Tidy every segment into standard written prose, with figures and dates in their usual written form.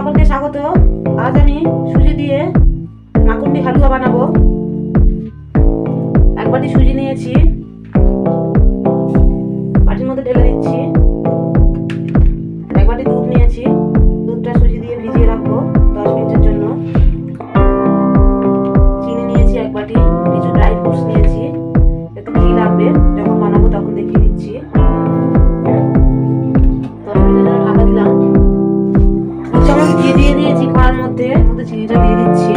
সকলকে স্বাগত। আজ আমি সুজি দিয়ে মাখনটি হালুয়া বানাবো। এক বাটি সুজি নিয়েছি, বাটির মধ্যে ঢেলে দিচ্ছি। এক বাটি দুধ নিয়েছি, দুধটা সুজি দিয়ে ভিজিয়ে রাখবো 10 মিনিটের জন্য। চিনি নিয়েছি এক বাটি, কিছু ড্রাই ফ্রুটস নিয়েছি, একটু ঘি লাগবে, যখন বানাবো তখন দেখিয়ে দিচ্ছি। 10 মিনিটের জন্য ঢাকা দিলাম। চামচ ঘি দিয়ে দিয়েছি খাওয়ার মধ্যে, চিনিটা দিয়ে দিচ্ছি।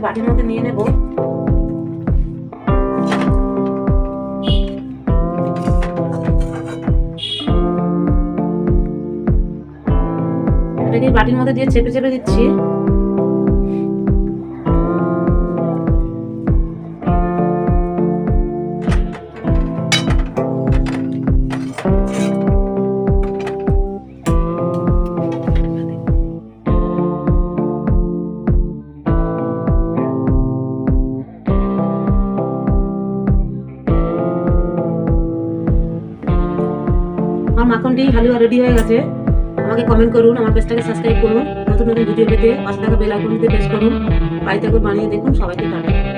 বাটির মধ্যে নিয়ে নেব। এটাকে বাটির মধ্যে দিয়ে চেপে চেপে দিচ্ছি। আমার মাখনটি হালুয়া রেডি হয়ে গেছে। আমাকে কমেন্ট করুন, আমার পেজটাকে সাবস্ক্রাইব করুন, নতুন নতুন ভিডিও পেতে পাশে থাকা বেল আইকনটিতে প্রেস করুন। বাড়িতে করে বানিয়ে দেখুন। সবাইকে টাটা।